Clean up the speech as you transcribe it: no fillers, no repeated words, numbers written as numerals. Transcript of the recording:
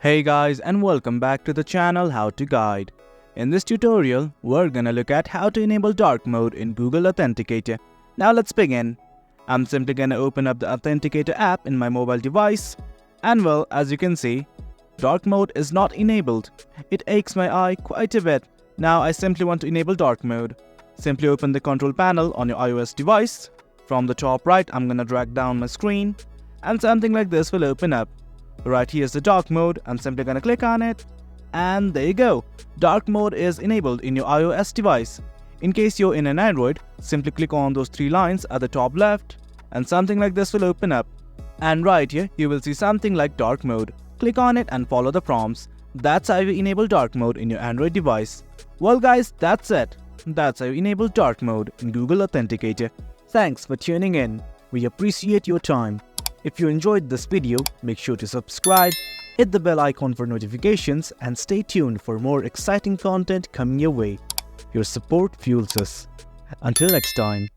Hey guys, and welcome back to the channel How to Guide. In this tutorial, we're gonna look at how to enable dark mode in Google Authenticator. Now let's begin. I'm simply gonna open up the Authenticator app in my mobile device. And well, as you can see, dark mode is not enabled. It aches my eye quite a bit. Now I simply want to enable dark mode. Simply open the control panel on your iOS device. From the top right, I'm gonna drag down my screen and something like this will open up. Right, here's the dark mode. I'm simply gonna click on it and there you go. Dark mode is enabled in your iOS device. In case you're in an Android, simply click on those three lines at the top left and something like this will open up. And right here, you will see something like dark mode. Click on it and follow the prompts. That's how you enable dark mode in your Android device. Well guys, that's it. That's how you enable dark mode in Google Authenticator. Thanks for tuning in. We appreciate your time. If you enjoyed this video, make sure to subscribe, hit the bell icon for notifications and stay tuned for more exciting content coming your way. Your support fuels us. Until next time.